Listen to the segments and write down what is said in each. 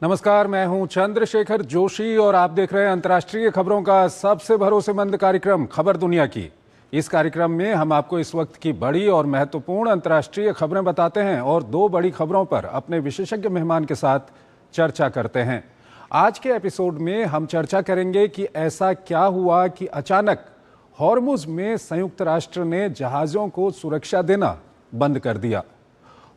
नमस्कार, मैं हूं चंद्रशेखर जोशी और आप देख रहे हैं अंतर्राष्ट्रीय खबरों का सबसे भरोसेमंद कार्यक्रम खबर दुनिया की। इस कार्यक्रम में हम आपको इस वक्त की बड़ी और महत्वपूर्ण अंतर्राष्ट्रीय खबरें बताते हैं और दो बड़ी खबरों पर अपने विशेषज्ञ मेहमान के साथ चर्चा करते हैं। आज के एपिसोड में हम चर्चा करेंगे कि ऐसा क्या हुआ कि अचानक हॉर्मुज में संयुक्त राष्ट्र ने जहाजों को सुरक्षा देना बंद कर दिया।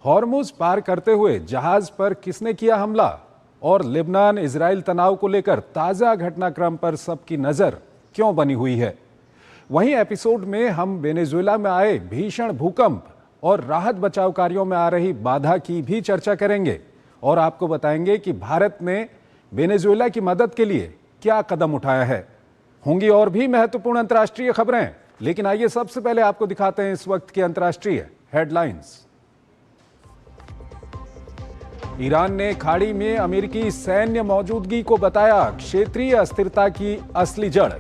हॉर्मुज पार करते हुए जहाज पर किसने किया हमला और लेबनान इजराइल तनाव को लेकर ताजा घटनाक्रम पर सबकी नजर क्यों बनी हुई है। वहीं एपिसोड में हम वेनेजुएला में आए भीषण भूकंप और राहत बचाव कार्यों में आ रही बाधा की भी चर्चा करेंगे और आपको बताएंगे कि भारत ने वेनेजुएला की मदद के लिए क्या कदम उठाया है। होंगी और भी महत्वपूर्ण अंतर्राष्ट्रीय खबरें, लेकिन आइए सबसे पहले आपको दिखाते हैं इस वक्त की अंतर्राष्ट्रीय हेडलाइंस। ईरान ने खाड़ी में अमेरिकी सैन्य मौजूदगी को बताया क्षेत्रीय अस्थिरता की असली जड़।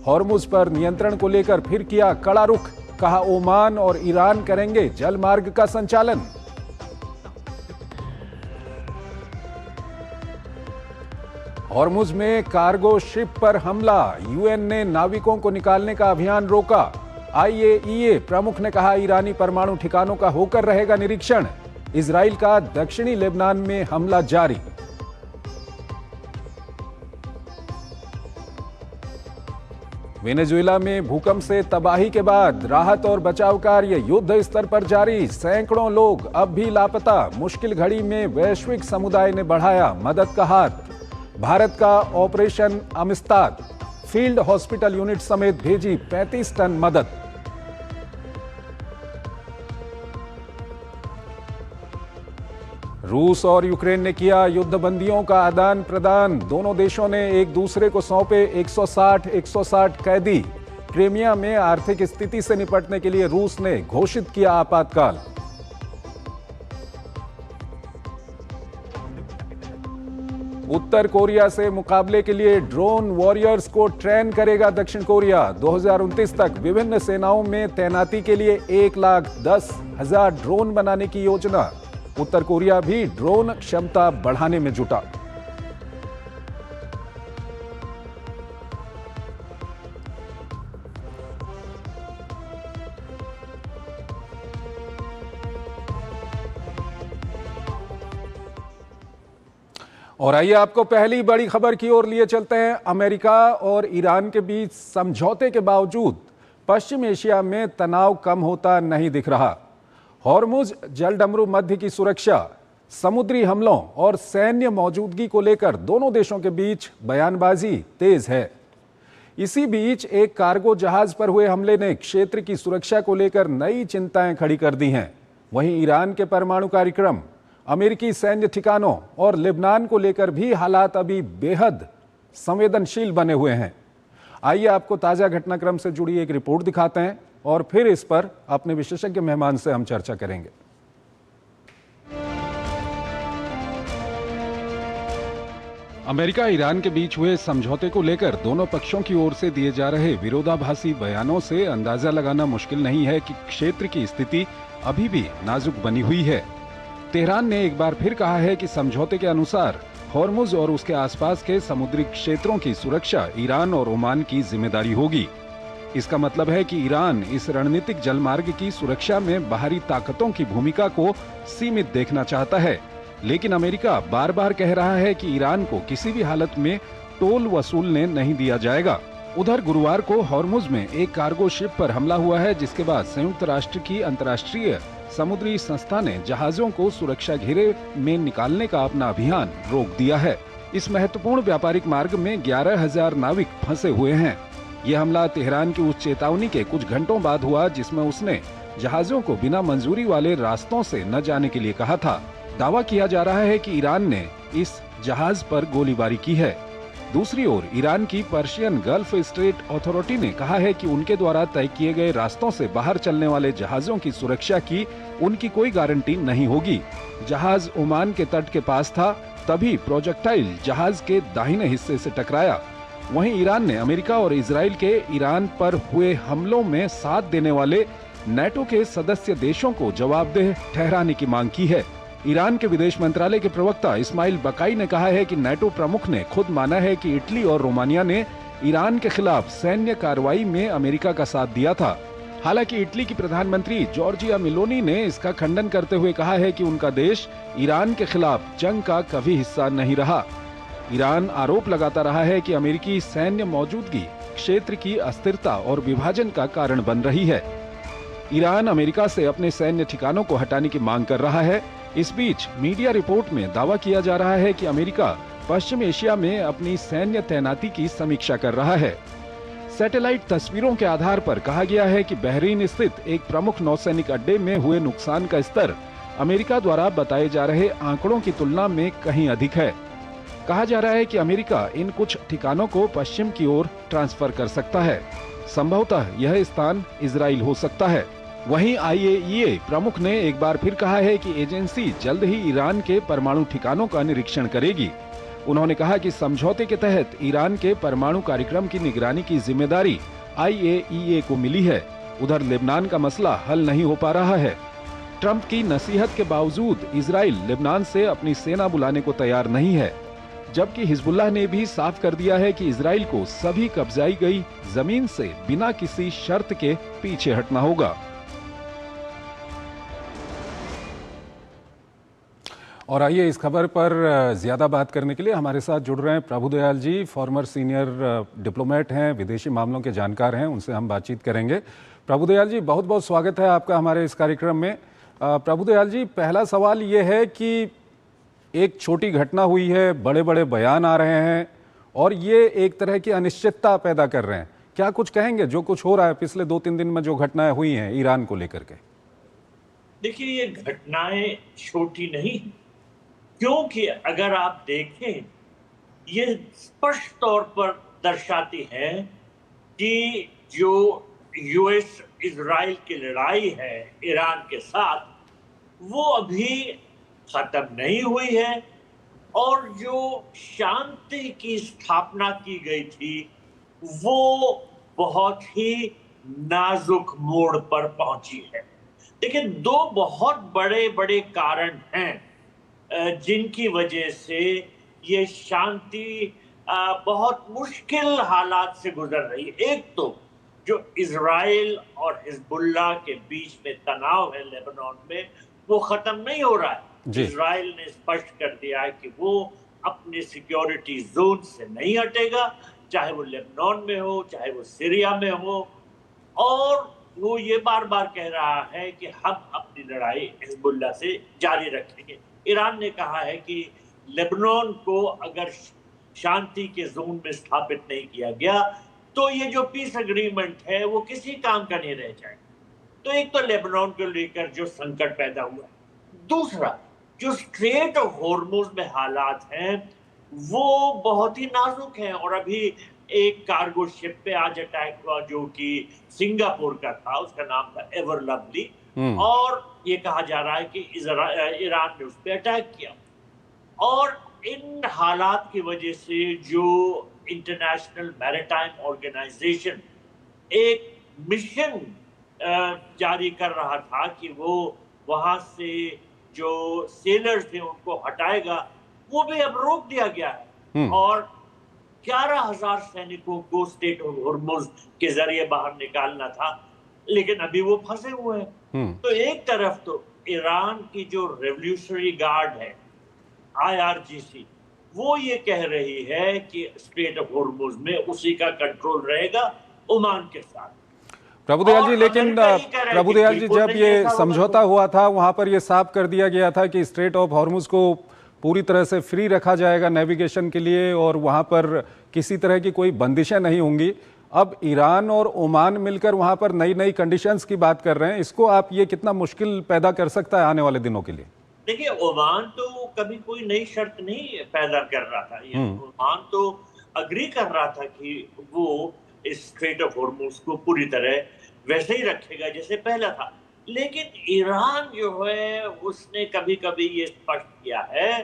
हॉर्मुज पर नियंत्रण को लेकर फिर किया कड़ा रुख, कहा ओमान और ईरान करेंगे जल मार्ग का संचालन। हॉर्मुज में कार्गो शिप पर हमला, यूएन ने नाविकों को निकालने का अभियान रोका। आईएईए प्रमुख ने कहा ईरानी परमाणु ठिकानों का होकर रहेगा निरीक्षण। इजराइल का दक्षिणी लेबनान में हमला जारी। वेनेजुएला में भूकंप से तबाही के बाद राहत और बचाव कार्य युद्ध स्तर पर जारी। सैकड़ों लोग अब भी लापता। मुश्किल घड़ी में वैश्विक समुदाय ने बढ़ाया मदद का हाथ। भारत का ऑपरेशन अमिस्ताद, फील्ड हॉस्पिटल यूनिट समेत भेजी 35 टन मदद। रूस और यूक्रेन ने किया युद्धबंदियों का आदान प्रदान। दोनों देशों ने एक दूसरे को सौंपे 160 कैदी। क्रीमिया में आर्थिक स्थिति से निपटने के लिए रूस ने घोषित किया आपातकाल। उत्तर कोरिया से मुकाबले के लिए ड्रोन वॉरियर्स को ट्रेन करेगा दक्षिण कोरिया। 2029 तक विभिन्न सेनाओं में तैनाती के लिए 1,10,000 ड्रोन बनाने की योजना। उत्तर कोरिया भी ड्रोन क्षमता बढ़ाने में जुटा। और आइए आपको पहली बड़ी खबर की ओर लिए चलते हैं। अमेरिका और ईरान के बीच समझौते के बावजूद पश्चिम एशिया में तनाव कम होता नहीं दिख रहा। हॉर्मुज जलडमरू मध्य की सुरक्षा, समुद्री हमलों और सैन्य मौजूदगी को लेकर दोनों देशों के बीच बयानबाजी तेज है। इसी बीच एक कार्गो जहाज पर हुए हमले ने क्षेत्र की सुरक्षा को लेकर नई चिंताएं खड़ी कर दी हैं। वहीं ईरान के परमाणु कार्यक्रम, अमेरिकी सैन्य ठिकानों और लेबनान को लेकर भी हालात अभी बेहद संवेदनशील बने हुए हैं। आइए आपको ताजा घटनाक्रम से जुड़ी एक रिपोर्ट दिखाते हैं और फिर इस पर अपने विशेषज्ञ मेहमान से हम चर्चा करेंगे। अमेरिका ईरान के बीच हुए समझौते को लेकर दोनों पक्षों की ओर से दिए जा रहे विरोधाभासी बयानों से अंदाजा लगाना मुश्किल नहीं है कि क्षेत्र की स्थिति अभी भी नाजुक बनी हुई है। तेहरान ने एक बार फिर कहा है कि समझौते के अनुसार हॉर्मुज और उसके आसपास के समुद्री क्षेत्रों की सुरक्षा ईरान और ओमान की जिम्मेदारी होगी। इसका मतलब है कि ईरान इस रणनीतिक जलमार्ग की सुरक्षा में बाहरी ताकतों की भूमिका को सीमित देखना चाहता है, लेकिन अमेरिका बार बार कह रहा है कि ईरान को किसी भी हालत में टोल वसूलने नहीं दिया जाएगा। उधर गुरुवार को हॉर्मुज में एक कार्गो शिप पर हमला हुआ है, जिसके बाद संयुक्त राष्ट्र की अंतर्राष्ट्रीय समुद्री संस्था ने जहाजों को सुरक्षा घेरे में निकालने का अपना अभियान रोक दिया है। इस महत्वपूर्ण व्यापारिक मार्ग में 11,000 नाविक फंसे हुए हैं। यह हमला तेहरान की उस चेतावनी के कुछ घंटों बाद हुआ जिसमें उसने जहाजों को बिना मंजूरी वाले रास्तों से न जाने के लिए कहा था। दावा किया जा रहा है कि ईरान ने इस जहाज पर गोलीबारी की है। दूसरी ओर ईरान की पर्शियन गल्फ स्ट्रेट अथॉरिटी ने कहा है कि उनके द्वारा तय किए गए रास्तों से बाहर चलने वाले जहाजों की सुरक्षा की उनकी कोई गारंटी नहीं होगी। जहाज ओमान के तट के पास था, तभी प्रोजेक्टाइल जहाज के दाहिने हिस्से से टकराया। वहीं ईरान ने अमेरिका और इजराइल के ईरान पर हुए हमलों में साथ देने वाले नेटो के सदस्य देशों को जवाबदेह ठहराने की मांग की है। ईरान के विदेश मंत्रालय के प्रवक्ता इस्माइल बकाई ने कहा है कि नाटो प्रमुख ने खुद माना है कि इटली और रोमानिया ने ईरान के खिलाफ सैन्य कार्रवाई में अमेरिका का साथ दिया था। हालांकि इटली की प्रधानमंत्री जॉर्जिया मेलोनी ने इसका खंडन करते हुए कहा है कि उनका देश ईरान के खिलाफ जंग का कभी हिस्सा नहीं रहा। ईरान आरोप लगाता रहा है कि अमेरिकी सैन्य मौजूदगी क्षेत्र की अस्थिरता और विभाजन का कारण बन रही है। ईरान अमेरिका से अपने सैन्य ठिकानों को हटाने की मांग कर रहा है। इस बीच मीडिया रिपोर्ट में दावा किया जा रहा है कि अमेरिका पश्चिम एशिया में अपनी सैन्य तैनाती की समीक्षा कर रहा है। सैटेलाइट तस्वीरों के आधार पर कहा गया है कि बहरीन स्थित एक प्रमुख नौसैनिक अड्डे में हुए नुकसान का स्तर अमेरिका द्वारा बताए जा रहे आंकड़ों की तुलना में कहीं अधिक है। कहा जा रहा है कि अमेरिका इन कुछ ठिकानों को पश्चिम की ओर ट्रांसफर कर सकता है। संभवतः यह स्थान इजराइल हो सकता है। वहीं IAEA प्रमुख ने एक बार फिर कहा है कि एजेंसी जल्द ही ईरान के परमाणु ठिकानों का निरीक्षण करेगी। उन्होंने कहा कि समझौते के तहत ईरान के परमाणु कार्यक्रम की निगरानी की जिम्मेदारी IAEA को मिली है। उधर लेबनान का मसला हल नहीं हो पा रहा है। ट्रंप की नसीहत के बावजूद इजराइल लेबनान से अपनी सेना बुलाने को तैयार नहीं है, जबकि हिजबुल्लाह ने भी साफ कर दिया है कि इजराइल को सभी कब्जाई गई जमीन से बिना किसी शर्त के पीछे हटना होगा। और आइए इस खबर पर ज्यादा बात करने के लिए हमारे साथ जुड़ रहे हैं प्रभुदयाल जी, फॉर्मर सीनियर डिप्लोमेट हैं, विदेशी मामलों के जानकार हैं, उनसे हम बातचीत करेंगे। प्रभुदयाल जी, बहुत बहुत स्वागत है आपका हमारे इस कार्यक्रम में। प्रभुदयाल जी, पहला सवाल ये है कि एक छोटी घटना हुई है, बड़े बड़े बयान आ रहे हैं और ये एक तरह की अनिश्चितता पैदा कर रहे हैं। क्या कुछ कहेंगे जो कुछ हो रहा है पिछले 2-3 दिन में, जो घटनाएं हुई हैं ईरान को लेकर के? देखिए, ये घटनाएं छोटी नहीं, क्योंकि अगर आप देखें, ये स्पष्ट तौर पर दर्शाती है कि जो यूएस इजराइल की लड़ाई है ईरान के साथ, वो अभी खत्म नहीं हुई है और जो शांति की स्थापना की गई थी वो बहुत ही नाजुक मोड़ पर पहुंची है। देखिए, दो बहुत बड़े बड़े कारण हैं जिनकी वजह से ये शांति बहुत मुश्किल हालात से गुजर रही है। एक तो जो इजराइल और हिजबुल्लाह के बीच में तनाव है लेबनान में, वो खत्म नहीं हो रहा है। इजराइल ने स्पष्ट कर दिया है कि वो अपने सिक्योरिटी जोन से नहीं हटेगा, चाहे वो लेबनान में हो, चाहे वो सीरिया में हो, और वो ये बार बार कह रहा है कि हम अपनी लड़ाई हिजबुल्लाह से जारी रखेंगे। ईरान ने कहा है कि लेबनान को अगर शांति के जोन में स्थापित नहीं किया गया तो ये जो पीस एग्रीमेंट है वो किसी काम का नहीं रह जाएगा। तो एक तो लेबनान को लेकर जो संकट पैदा हुआ, दूसरा जो स्ट्रेट ऑफ हॉर्मुज में हालात हैं वो बहुत ही नाजुक हैं। और अभी एक कार्गो शिप पे आज अटैक हुआ जो कि सिंगापुर का था, उसका नाम था एवर लवली, और ये कहा जा रहा है कि ईरान ने उस पर अटैक किया। और इन हालात की वजह से जो इंटरनेशनल मैरीटाइम ऑर्गेनाइजेशन एक मिशन जारी कर रहा था कि वो वहां से जो सेलर्स थे उनको हटाएगा, वो भी अब रोक दिया गया है। और 11,000 सैनिकों को स्ट्रेट ऑफ हॉर्मुज के जरिए बाहर निकालना था, लेकिन अभी वो फंसे हुए हैं। तो एक तरफ तो ईरान की जो रेवोल्यूशनरी गार्ड है IRGC, वो ये कह रही है कि स्ट्रेट ऑफ हॉर्मुज में उसी का कंट्रोल रहेगा ओमान के साथ। प्रभुदयाल जी, लेकिन प्रभुदयाल जी, जब ये समझौता हुआ था वहां पर ये साफ कर दिया गया था कि स्ट्रेट ऑफ हॉर्मुज को पूरी तरह से फ्री रखा जाएगा नेविगेशन के लिए और वहां पर किसी तरह की कोई बंदिशें नहीं होंगी। अब ईरान और ओमान मिलकर वहां पर नई नई कंडीशंस की बात कर रहे हैं। इसको आप ये कितना मुश्किल पैदा कर सकता है आने वाले दिनों के लिए? देखिए, ओमान तो कभी कोई नई शर्त नहीं पैदा कर रहा था। ओमान तो अग्री कर रहा था कि वो इस स्ट्रेट ऑफ हॉर्मुज को पूरी तरह वैसे ही रखेगा जैसे पहला था। लेकिन ईरान जो है उसने कभी कभी ये स्पष्ट किया है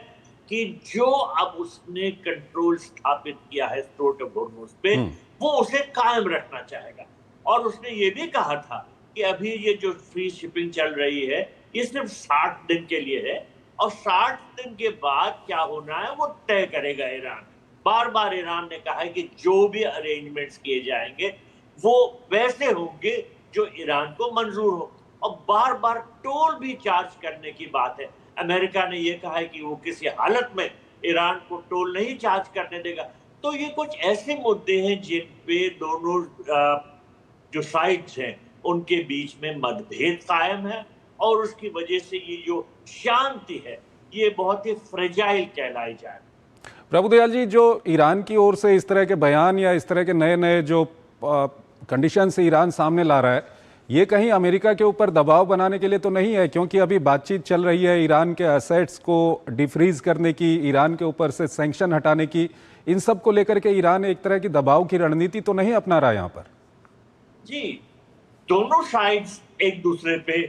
कि जो अब उसने कंट्रोल स्थापित किया है स्ट्रेट ऑफ हॉर्मुज पे, वो उसे कायम रखना चाहेगा। और उसने ये भी कहा था कि अभी ये जो फ्री शिपिंग चल रही है ये सिर्फ 60 दिन के लिए है, और 60 दिन के बाद क्या होना है वो तय करेगा ईरान। बार बार ईरान ने कहा है कि जो भी अरेंजमेंट्स किए जाएंगे वो वैसे होंगे जो ईरान को मंजूर हो, और बार बार टोल भी चार्ज करने की बात है। अमेरिका ने यह कहा है कि वो किसी हालत में ईरान को टोल नहीं चार्ज करने देगा। तो ये कुछ ऐसे मुद्दे हैं जिन पे दोनों जो साइड्स हैं उनके बीच में मतभेद कायम है, और उसकी वजह से ये जो शांति है ये बहुत ही फ्रेजाइल कहलाई जाए। प्रभुदयाल जी, जो ईरान की ओर से इस तरह के बयान या इस तरह के नए नए जो कंडीशन से ईरान सामने ला रहा है, ये कहीं अमेरिका के ऊपर दबाव बनाने के लिए तो नहीं है? क्योंकि अभी बातचीत चल रही है ईरान के एसेट्स को डिफ्रीज करने की, ईरान के ऊपर से सैंक्शन हटाने की, इन सब को लेकर के ईरान एक तरह की दबाव की रणनीति तो नहीं अपना रहा है यहाँ पर? जी, दोनों साइड्स एक दूसरे पे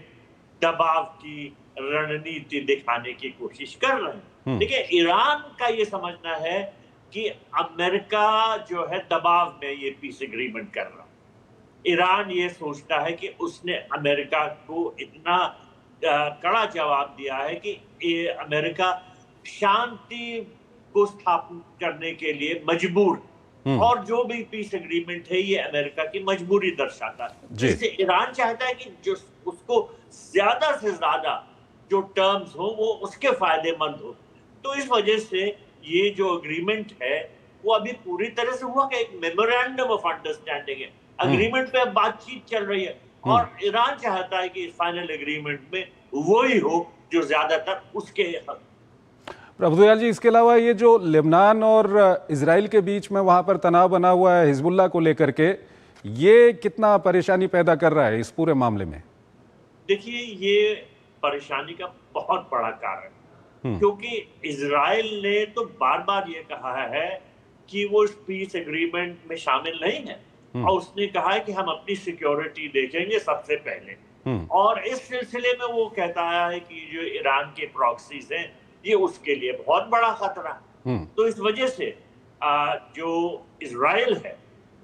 दबाव की रणनीति दिखाने की कोशिश कर रहे हैं। देखिए, ईरान का ये समझना है कि अमेरिका जो है दबाव में ये पीस एग्रीमेंट कर रहा है। ईरान ये सोचता है कि उसने अमेरिका को इतना कड़ा जवाब दिया है कि ये अमेरिका शांति को स्थापित करने के लिए मजबूर, और जो भी पीस एग्रीमेंट है ये अमेरिका की मजबूरी दर्शाता है। जिससे ईरान चाहता है कि जो उसको ज्यादा से ज्यादा जो टर्म्स हो वो उसके फायदेमंद हो। तो इस वजह से ये जो एग्रीमेंट है वो अभी पूरी तरह से हुआ कि एक मेमोरेंडम ऑफ अंडरस्टैंडिंग है। एग्रीमेंट पे अब बातचीत चल रही है, और ईरान चाहता है कि इस फाइनल एग्रीमेंट में वही हो जो ज्यादातर उसके हक। प्रभुदयाल जी, इसके अलावा ये जो लेबनान और इजराइल के बीच में वहां पर तनाव बना हुआ है हिजबुल्लाह को लेकर के, ये कितना परेशानी पैदा कर रहा है इस पूरे मामले में? देखिए, ये परेशानी का बहुत बड़ा कारण, क्योंकि इजराइल ने तो बार बार ये कहा है कि वो इस पीस एग्रीमेंट में शामिल नहीं है, और उसने कहा है कि हम अपनी सिक्योरिटी देखेंगे सबसे पहले। और इस सिलसिले में वो कहता है कि जो ईरान के प्रॉक्सीज हैं ये उसके लिए बहुत बड़ा खतरा है। तो इस वजह से जो इजराइल है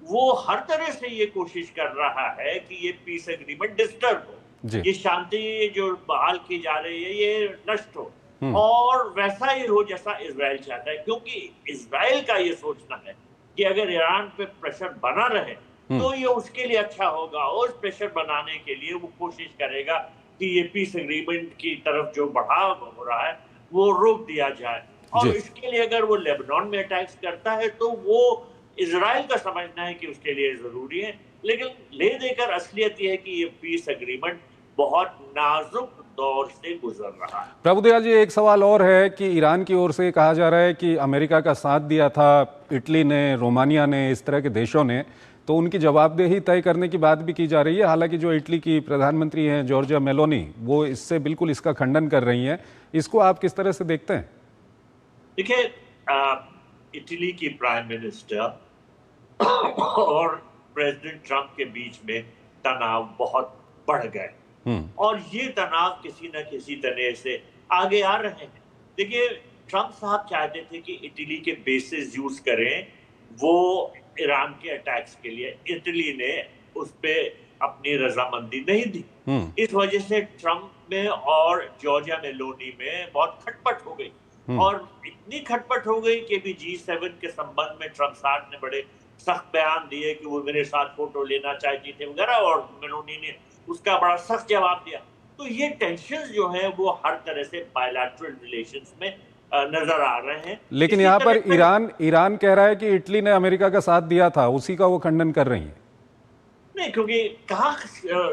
वो हर तरह से ये कोशिश कर रहा है कि ये पीस एग्रीमेंट डिस्टर्ब हो, ये शांति जो बहाल की जा रही है ये नष्ट हो, और वैसा ही हो जैसा इजराइल चाहता है। क्योंकि इजराइल का ये सोचना है कि अगर ईरान पे प्रेशर बना रहे तो ये उसके लिए अच्छा होगा, और उस प्रेशर बनाने के लिए वो कोशिश करेगा कि ये पीस एग्रीमेंट की तरफ जो बढ़ाव हो रहा है वो रोक दिया जाए। और इसके लिए अगर वो लेबनान में अटैक्स करता है तो वो इजराइल का समझना है कि उसके लिए जरूरी है। लेकिन ले देकर असलियत ये है कि ये पीस एग्रीमेंट बहुत नाजुक दौर से गुजर रहा है। प्रभुदयाल जी, एक सवाल और है कि ईरान की ओर से कहा जा रहा है कि अमेरिका का साथ दिया था इटली ने, रोमानिया ने, इस तरह के देशों ने, तो उनकी जवाबदेही तय करने की बात भी की जा रही है। हालांकि जो इटली की प्रधानमंत्री हैं जॉर्जिया मेलोनी, वो इससे बिल्कुल इसका खंडन कर रही हैं। इसको आप किस तरह से देखते हैं? देखिए, इटली की प्राइम मिनिस्टर और प्रेसिडेंट ट्रंप के बीच में तनाव बहुत बढ़ गए, और ये तनाव किसी न किसी तरह से आगे आ रहे हैं। देखिए, ट्रंप साहब चाहते थे कि इटली के बेसिस यूज करें वो ईरान के अटैक्स के लिए। इटली ने उस पे अपनी रजामंदी नहीं दी। इस वजह से ट्रंप में और जॉर्जिया मेलोनी में बहुत खटपट हो गई, और इतनी खटपट हो गई कि भी G7 के संबंध में ट्रंप साहब ने बड़े सख्त बयान दिए कि वो मेरे साथ फोटो लेना चाहती थे वगैरह, और मेलोनी ने उसका बड़ा सख्त जवाब दिया। तो ये टेंशन जो है वो हर तरह से बायलैटरल रिलेशंस में नजर आ रहे हैं। लेकिन यहाँ पर ईरान कह रहा है कि इटली ने अमेरिका का साथ दिया था, उसी का वो खंडन कर रही है। नहीं, क्योंकि कहाँ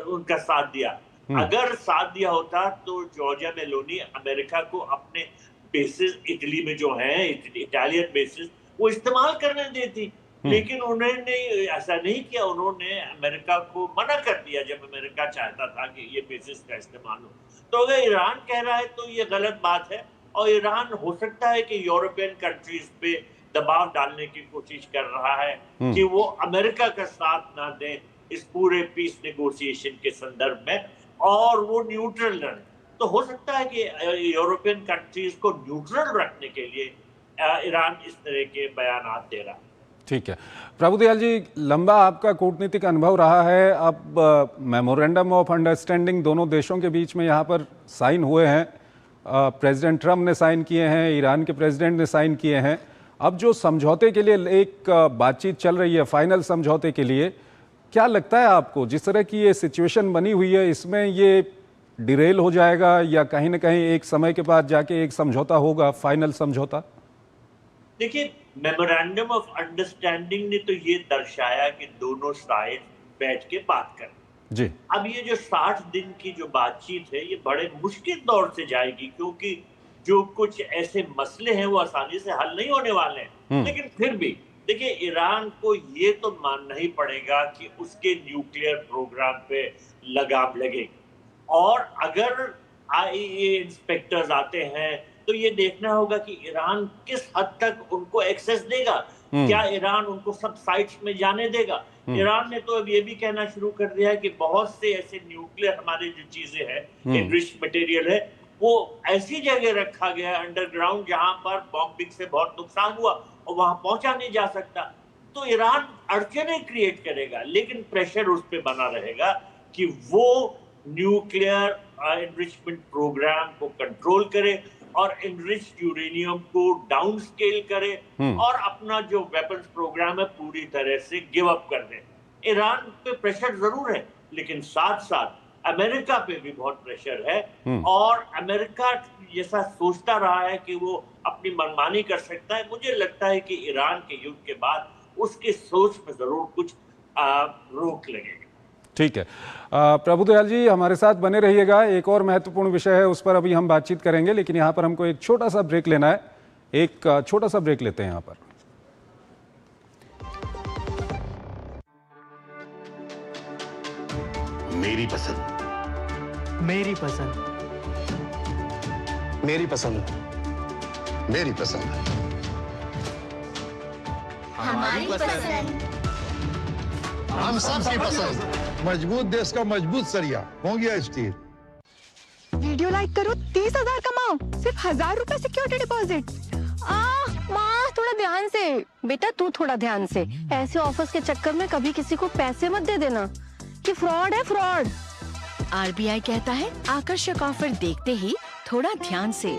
उनका साथ दिया? अगर साथ दिया होता तो जॉर्जिया मेलोनी अमेरिका को अपने बेसिस इटली में जो है इटालियन बेसिस वो इस्तेमाल करने देती, लेकिन उन्होंने ऐसा नहीं किया। उन्होंने अमेरिका को मना कर दिया जब अमेरिका चाहता था कि ये बेसिस का इस्तेमाल हो। तो अगर ईरान कह रहा है तो ये गलत बात है, और ईरान हो सकता है कि यूरोपियन कंट्रीज पे दबाव डालने की कोशिश कर रहा है कि वो अमेरिका का साथ ना दें इस पूरे पीस नेगोशिएशन के संदर्भ में, और वो न्यूट्रल रहे। तो हो सकता है कि यूरोपियन कंट्रीज को न्यूट्रल रखने के लिए ईरान इस तरह के बयान दे रहा है। ठीक है प्रभुदयाल जी, लंबा आपका कूटनीतिक अनुभव रहा है। अब मेमोरेंडम ऑफ अंडरस्टैंडिंग दोनों देशों के बीच में यहाँ पर साइन हुए हैं, प्रेसिडेंट ट्रम्प ने साइन किए हैं, ईरान के प्रेसिडेंट ने साइन किए हैं। अब जो समझौते के लिए एक बातचीत चल रही है, फाइनल समझौते के लिए, क्या लगता है आपको जिस तरह की ये सिचुएशन बनी हुई है, इसमें ये डिरेल हो जाएगा या कहीं ना कहीं एक समय के बाद जाके एक समझौता होगा, फाइनल समझौता? देखिए, मेमोरेंडम ऑफ अंडरस्टैंडिंग ने तो ये दर्शाया कि दोनों साइड बैठ के बात कर जी। अब ये जो 60 दिन की जो बातचीत है, ये बड़े मुश्किल दौर से जाएगी, क्योंकि जो कुछ ऐसे मसले हैं वो आसानी से हल नहीं होने वाले हैं। लेकिन फिर भी देखिए, ईरान को ये तो मानना ही पड़ेगा कि उसके न्यूक्लियर प्रोग्राम पे लगाम लगेगी, और अगर आईएईए इंस्पेक्टर्स आते हैं तो ये देखना होगा कि ईरान किस हद तक उनको एक्सेस देगा। क्या ईरान उनको सब साइट्स में जाने देगा? ईरान ने तो अब ये भी कहना शुरू कर दिया है कि बहुत से ऐसे न्यूक्लियर हमारे जो चीजें हैं, एनरिच्ड मटेरियल है, वो ऐसी जगह रखा गया है अंडरग्राउंड जहां पर बॉम्बिंग से बहुत नुकसान हुआ और वहां पहुंचा नहीं जा सकता। तो ईरान अड़चनें क्रिएट करेगा, लेकिन प्रेशर उस पर बना रहेगा कि वो न्यूक्लियर एनरिचमेंट प्रोग्राम को कंट्रोल करे और एनरिच्ड यूरेनियम को डाउन स्केल करे और अपना जो वेपन्स प्रोग्राम है पूरी तरह से गिव अप कर दे। ईरान पे प्रेशर जरूर है, लेकिन साथ साथ अमेरिका पे भी बहुत प्रेशर है, और अमेरिका जैसा सोचता रहा है कि वो अपनी मनमानी कर सकता है। मुझे लगता है कि ईरान के युद्ध के बाद उसकी सोच में जरूर कुछ रोक लगेगा। ठीक है, प्रभुदयाल जी हमारे साथ बने रहिएगा। एक और महत्वपूर्ण विषय है, उस पर अभी हम बातचीत करेंगे, लेकिन यहाँ पर हमको एक छोटा सा ब्रेक लेना है। एक छोटा सा ब्रेक लेते हैं यहाँ पर। मेरी पसंद, मेरी पसंद, मेरी पसंद, मेरी पसंद, हमारी पसंद, हम सबकी पसंद। मजबूत देश का मजबूत सरिया हो गया स्टील। वीडियो लाइक करो, 30,000 कमाओ, सिर्फ 1,000 रुपए सिक्योरिटी डिपॉजिट। माँ थोड़ा ध्यान से, बेटा तू थोड़ा ध्यान से। ऐसे ऑफर्स के चक्कर में कभी किसी को पैसे मत दे देना, कि फ्रॉड है फ्रॉड। आरबीआई कहता है आकर्षक ऑफर देखते ही थोड़ा ध्यान से।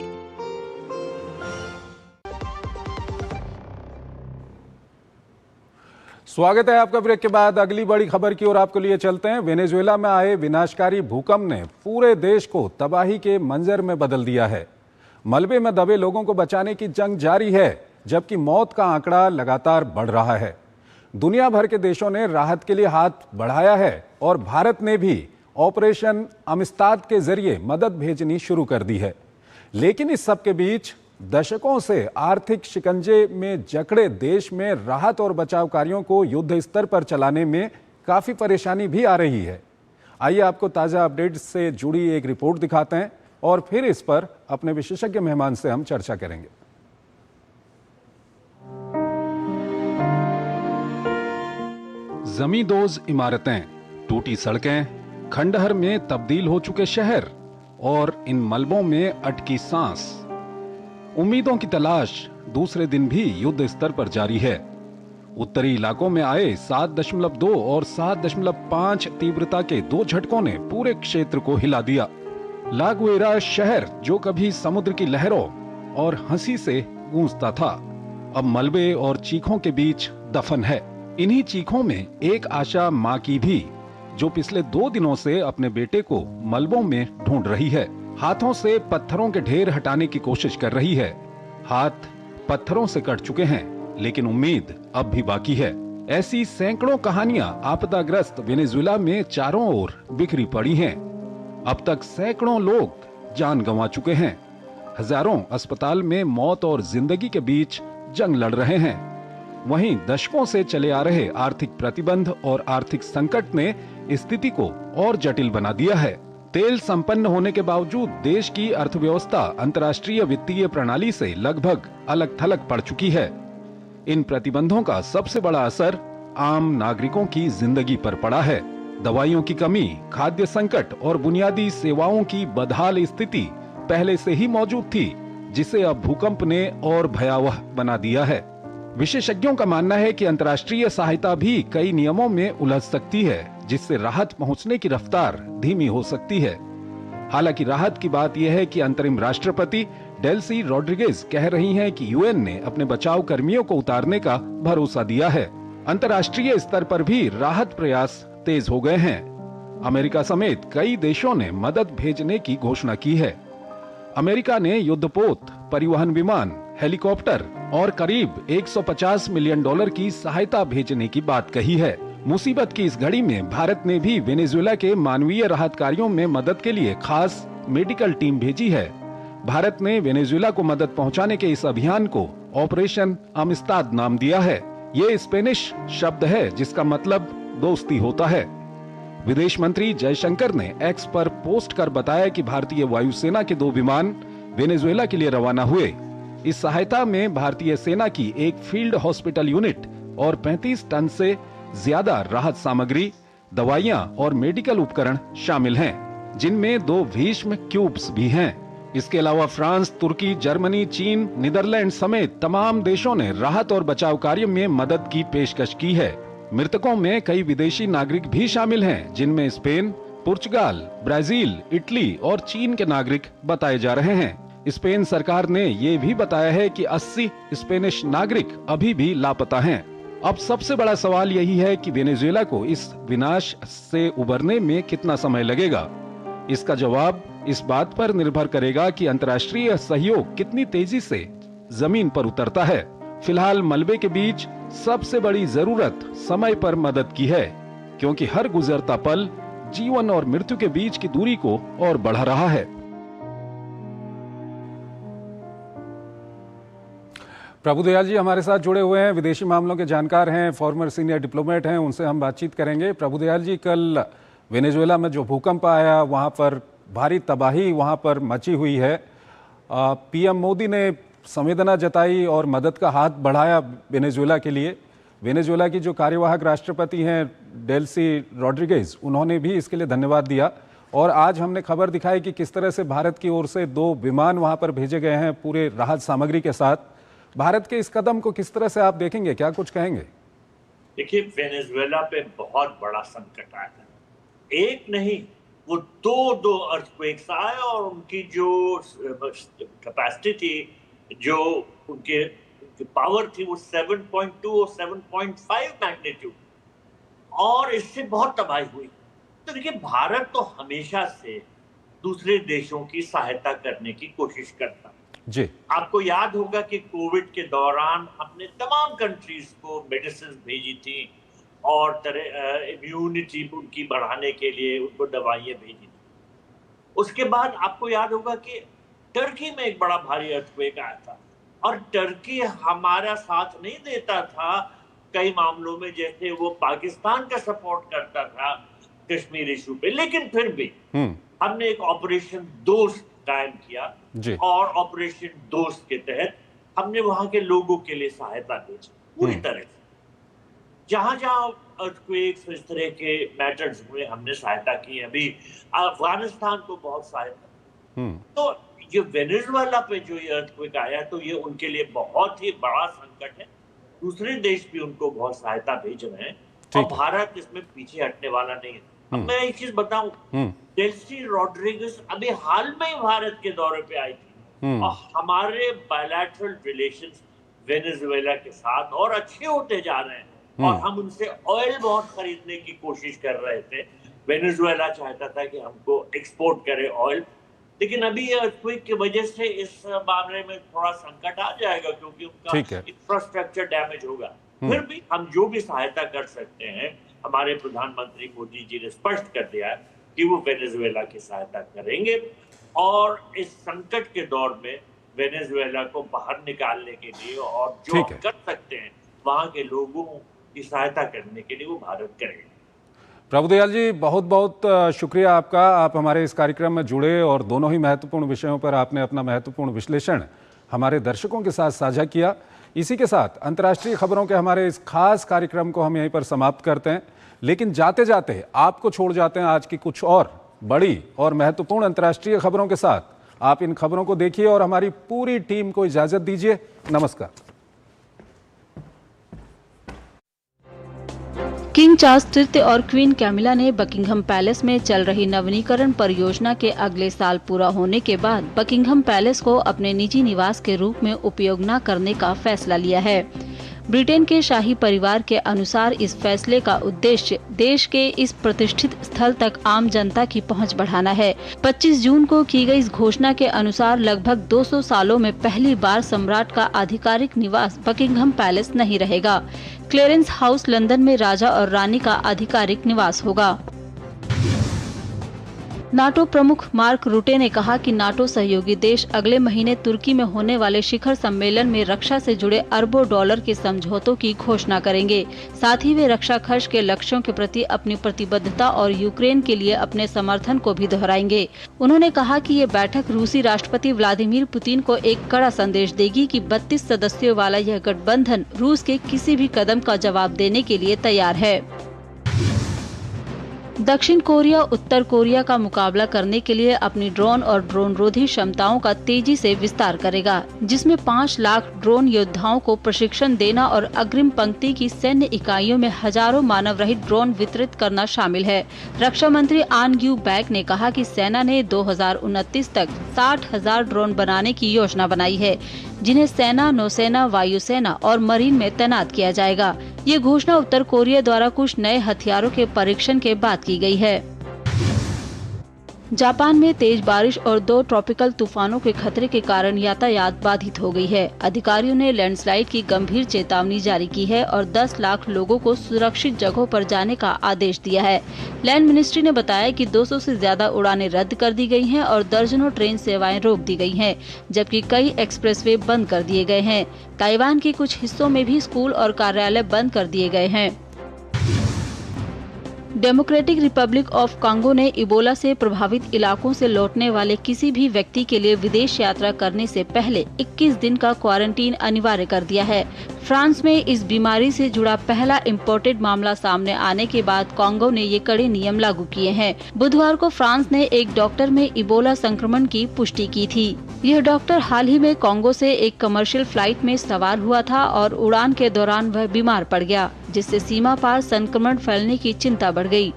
स्वागत है आपका ब्रेक के बाद। अगली बड़ी खबर की ओर आपको लिए चलते हैं। वेनेजुएला में आए विनाशकारी भूकंप ने पूरे देश को तबाही के मंजर में बदल दिया है। मलबे में दबे लोगों को बचाने की जंग जारी है, जबकि मौत का आंकड़ा लगातार बढ़ रहा है। दुनिया भर के देशों ने राहत के लिए हाथ बढ़ाया है और भारत ने भी ऑपरेशन अमिस्ताद के जरिए मदद भेजनी शुरू कर दी है। लेकिन इस सब के बीच दशकों से आर्थिक शिकंजे में जकड़े देश में राहत और बचाव कार्यों को युद्ध स्तर पर चलाने में काफी परेशानी भी आ रही है। आइए आपको ताजा अपडेट से जुड़ी एक रिपोर्ट दिखाते हैं और फिर इस पर अपने विशेषज्ञ मेहमान से हम चर्चा करेंगे। जमींदोज इमारतें, टूटी सड़कें, खंडहर में तब्दील हो चुके शहर और इन मलबों में अटकी सांस। उम्मीदों की तलाश दूसरे दिन भी युद्ध स्तर पर जारी है। उत्तरी इलाकों में आए 7.2 और 7.5 तीव्रता के दो झटकों ने पूरे क्षेत्र को हिला दिया। लागुएरा शहर, जो कभी समुद्र की लहरों और हंसी से गूंजता था, अब मलबे और चीखों के बीच दफन है। इन्हीं चीखों में एक आशा माँ की भी, जो पिछले 2 दिनों से अपने बेटे को मलबों में ढूंढ रही है। हाथों से पत्थरों के ढेर हटाने की कोशिश कर रही है। हाथ पत्थरों से कट चुके हैं, लेकिन उम्मीद अब भी बाकी है। ऐसी सैकड़ों कहानियां आपदाग्रस्त वेनेजुएला में चारों ओर बिखरी पड़ी हैं। अब तक सैकड़ों लोग जान गंवा चुके हैं। हजारों अस्पताल में मौत और जिंदगी के बीच जंग लड़ रहे हैं। वहीं दशकों से चले आ रहे आर्थिक प्रतिबंध और आर्थिक संकट ने स्थिति को और जटिल बना दिया है। तेल संपन्न होने के बावजूद देश की अर्थव्यवस्था अंतर्राष्ट्रीय वित्तीय प्रणाली से लगभग अलग थलग पड़ चुकी है। इन प्रतिबंधों का सबसे बड़ा असर आम नागरिकों की जिंदगी पर पड़ा है। दवाइयों की कमी, खाद्य संकट और बुनियादी सेवाओं की बदहाल स्थिति पहले से ही मौजूद थी, जिसे अब भूकंप ने और भयावह बना दिया है। विशेषज्ञों का मानना है कि अंतर्राष्ट्रीय सहायता भी कई नियमों में उलझ सकती है, जिससे राहत पहुंचने की रफ्तार धीमी हो सकती है। हालांकि राहत की बात यह है कि अंतरिम राष्ट्रपति डेल्सी रॉड्रिगेज कह रही हैं कि यूएन ने अपने बचाव कर्मियों को उतारने का भरोसा दिया है। अंतर्राष्ट्रीय स्तर पर भी राहत प्रयास तेज हो गए हैं। अमेरिका समेत कई देशों ने मदद भेजने की घोषणा की है। अमेरिका ने युद्धपोत, परिवहन विमान, हेलीकॉप्टर और करीब $150 मिलियन की सहायता भेजने की बात कही है। मुसीबत की इस घड़ी में भारत ने भी वेनेजुएला के मानवीय राहत कार्यों में मदद के लिए खास मेडिकल टीम भेजी है। भारत ने वेनेजुएला को मदद पहुंचाने के इस अभियान को ऑपरेशन अमिस्ताद नाम दिया है। ये स्पेनिश शब्द है जिसका मतलब दोस्ती होता है। विदेश मंत्री जयशंकर ने एक्स पर पोस्ट कर बताया कि भारतीय वायुसेना के 2 विमान वेनेजुएला के लिए रवाना हुए। इस सहायता में भारतीय सेना की एक फील्ड हॉस्पिटल यूनिट और 35 टन से ज्यादा राहत सामग्री, दवाइयां और मेडिकल उपकरण शामिल हैं, जिनमें 2 भीष्म क्यूब्स भी हैं। इसके अलावा फ्रांस, तुर्की, जर्मनी, चीन, नीदरलैंड समेत तमाम देशों ने राहत और बचाव कार्य में मदद की पेशकश की है। मृतकों में कई विदेशी नागरिक भी शामिल हैं, जिनमें स्पेन, पुर्तगाल, ब्राजील, इटली और चीन के नागरिक बताए जा रहे हैं। स्पेन सरकार ने ये भी बताया है कि 80 स्पेनिश नागरिक अभी भी लापता हैं। अब सबसे बड़ा सवाल यही है कि वेनेजुएला को इस विनाश से उबरने में कितना समय लगेगा। इसका जवाब इस बात पर निर्भर करेगा कि अंतर्राष्ट्रीय सहयोग कितनी तेजी से जमीन पर उतरता है। फिलहाल मलबे के बीच सबसे बड़ी जरूरत समय पर मदद की है, क्योंकि हर गुजरता पल जीवन और मृत्यु के बीच की दूरी को और बढ़ा रहा है। प्रभुदयाल जी हमारे साथ जुड़े हुए हैं, विदेशी मामलों के जानकार हैं, फॉर्मर सीनियर डिप्लोमेट हैं, उनसे हम बातचीत करेंगे। प्रभुदयाल जी, कल वेनेजुएला में जो भूकंप आया वहां पर भारी तबाही वहां पर मची हुई है। पीएम मोदी ने संवेदना जताई और मदद का हाथ बढ़ाया वेनेजुएला के लिए। वेनेजुएला की जो कार्यवाहक राष्ट्रपति हैं डेल्सी रॉड्रिगेज, उन्होंने भी इसके लिए धन्यवाद दिया। और आज हमने खबर दिखाई कि किस तरह से भारत की ओर से 2 विमान वहां पर भेजे गए हैं पूरे राहत सामग्री के साथ। भारत के इस कदम को किस तरह से आप देखेंगे, क्या कुछ कहेंगे? देखिए, वेनेजुएला पे बहुत बड़ा संकट आया था। एक नहीं, वो दो अर्थक्वेक्स आए और उनकी जो कैपेसिटी थी, जो उनके पावर थी, वो 7.2 और 7.5 मैग्नीट्यूड, और इससे बहुत तबाही हुई। तो देखिए, भारत तो हमेशा से दूसरे देशों की सहायता करने की कोशिश करता जी। आपको याद होगा कि कोविड के दौरान हमने तमाम कंट्रीज को मेडिसिन भेजी थी और इम्यूनिटी उनकी बढ़ाने के लिए उनको दवाइयाँ भेजी थी। उसके बाद आपको याद होगा कि टर्की में एक बड़ा भारी अर्थक्वेक आया था और टर्की हमारा साथ नहीं देता था कई मामलों में, जैसे वो पाकिस्तान का सपोर्ट करता था कश्मीर इशू पे। लेकिन फिर भी हमने एक ऑपरेशन दोस्त कायम किया और ऑपरेशन दोस्त के तहत हमने वहां के लोगों के लिए सहायता भेजी पूरी तरह से। जहां जहां अर्थक्वेक्स इस तरह के मैटर्स हुए, हमने सहायता की। अभी अफगानिस्तान को बहुत सहायता। तो ये वेनेजुएला पे जो ये अर्थक्वेक आया, तो ये उनके लिए बहुत ही बड़ा संकट है। दूसरे देश भी उनको बहुत सहायता भेज रहे हैं और भारत इसमें पीछे हटने वाला नहीं है। अब मैं एक चीज बताऊं, डेल्सी रॉड्रिगेज अभी हाल में ही भारत के दौरे पे आई थी और हमारे बायलैटरल रिलेशंस वेनेजुएला के साथ और अच्छे होते जा रहे हैं और हम उनसे ऑयल बहुत खरीदने की कोशिश कर रहे थे। वेनेजुएला चाहता था कि हमको एक्सपोर्ट करे ऑयल, लेकिन अभी ये अर्थक्वेक की वजह से इस मामले में थोड़ा संकट आ जाएगा, क्योंकि उनका इंफ्रास्ट्रक्चर डैमेज होगा। फिर भी हम जो भी सहायता कर सकते हैं, हमारे प्रधानमंत्री मोदी जी ने स्पष्ट कर दिया है कि वो वेनेजुएला की सहायता करेंगे और इस संकट के दौर में वेनेजुएला को बाहर निकालने के लिए और जो कर सकते हैं वहां के लोगों की सहायता करने के लिए वो भारत करेंगे। प्रभुदयाल जी, बहुत बहुत शुक्रिया आपका। आप हमारे इस कार्यक्रम में जुड़े और दोनों ही महत्वपूर्ण विषयों पर आपने अपना महत्वपूर्ण विश्लेषण हमारे दर्शकों के साथ साझा किया। इसी के साथ अंतर्राष्ट्रीय खबरों के हमारे इस खास कार्यक्रम को हम यहीं पर समाप्त करते हैं, लेकिन जाते जाते आपको छोड़ जाते हैं आज की कुछ और बड़ी और महत्वपूर्ण अंतर्राष्ट्रीय खबरों के साथ। आप इन खबरों को देखिए और हमारी पूरी टीम को इजाजत दीजिए। नमस्कार। किंग किंग चार्ल्स तृतीय और क्वीन कैमिला ने बकिंघम पैलेस में चल रही नवीनीकरण परियोजना के अगले साल पूरा होने के बाद बकिंघम पैलेस को अपने निजी निवास के रूप में उपयोग न करने का फैसला लिया है। ब्रिटेन के शाही परिवार के अनुसार इस फैसले का उद्देश्य देश के इस प्रतिष्ठित स्थल तक आम जनता की पहुंच बढ़ाना है। 25 जून को की गई इस घोषणा के अनुसार लगभग 200 सालों में पहली बार सम्राट का आधिकारिक निवास बकिंघम पैलेस नहीं रहेगा। क्लेरेंस हाउस लंदन में राजा और रानी का आधिकारिक निवास होगा। नाटो प्रमुख मार्क रूटे ने कहा कि नाटो सहयोगी देश अगले महीने तुर्की में होने वाले शिखर सम्मेलन में रक्षा से जुड़े अरबों डॉलर के समझौतों की घोषणा करेंगे। साथ ही वे रक्षा खर्च के लक्ष्यों के प्रति अपनी प्रतिबद्धता और यूक्रेन के लिए अपने समर्थन को भी दोहराएंगे। उन्होंने कहा कि ये बैठक रूसी राष्ट्रपति व्लादिमीर पुतिन को एक कड़ा संदेश देगी कि 32 सदस्यों वाला यह गठबंधन रूस के किसी भी कदम का जवाब देने के लिए तैयार है। दक्षिण कोरिया उत्तर कोरिया का मुकाबला करने के लिए अपनी ड्रोन और ड्रोन रोधी क्षमताओं का तेजी से विस्तार करेगा, जिसमें 5 लाख ड्रोन योद्धाओं को प्रशिक्षण देना और अग्रिम पंक्ति की सैन्य इकाइयों में हजारों मानव रहित ड्रोन वितरित करना शामिल है। रक्षा मंत्री आन ग्यू बैक ने कहा कि सेना ने 2029 तक 60,000 ड्रोन बनाने की योजना बनाई है, जिन्हें सेना, नौसेना, वायुसेना और मरीन में तैनात किया जाएगा। ये घोषणा उत्तर कोरिया द्वारा कुछ नए हथियारों के परीक्षण के बाद की गई है। जापान में तेज बारिश और 2 ट्रॉपिकल तूफानों के खतरे के कारण यातायात बाधित हो गई है। अधिकारियों ने लैंडस्लाइड की गंभीर चेतावनी जारी की है और 10 लाख लोगों को सुरक्षित जगहों पर जाने का आदेश दिया है। लैंड मिनिस्ट्री ने बताया कि 200 से ज्यादा उड़ानें रद्द कर दी गई हैं और दर्जनों ट्रेन सेवाएं रोक दी गई हैं, जबकि कई एक्सप्रेसवे बंद कर दिए गए हैं। ताइवान के कुछ हिस्सों में भी स्कूल और कार्यालय बंद कर दिए गए हैं। डेमोक्रेटिक रिपब्लिक ऑफ कांगो ने इबोला से प्रभावित इलाकों से लौटने वाले किसी भी व्यक्ति के लिए विदेश यात्रा करने से पहले 21 दिन का क्वारंटीन अनिवार्य कर दिया है। फ्रांस में इस बीमारी से जुड़ा पहला इम्पोर्टेड मामला सामने आने के बाद कांगो ने ये कड़े नियम लागू किए हैं। बुधवार को फ्रांस ने एक डॉक्टर में इबोला संक्रमण की पुष्टि की थी। यह डॉक्टर हाल ही में कांगो से एक कमर्शियल फ्लाइट में सवार हुआ था और उड़ान के दौरान वह बीमार पड़ गया, जिससे सीमा पार संक्रमण फैलने की चिंता बढ़ गई।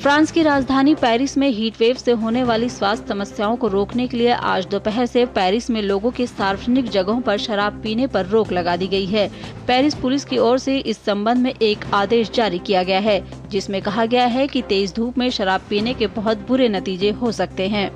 फ्रांस की राजधानी पेरिस में हीट वेव से होने वाली स्वास्थ्य समस्याओं को रोकने के लिए आज दोपहर से पेरिस में लोगों के सार्वजनिक जगहों पर शराब पीने पर रोक लगा दी गई है। पेरिस पुलिस की ओर से इस संबंध में एक आदेश जारी किया गया है, जिसमें कहा गया है कि तेज धूप में शराब पीने के बहुत बुरे नतीजे हो सकते हैं।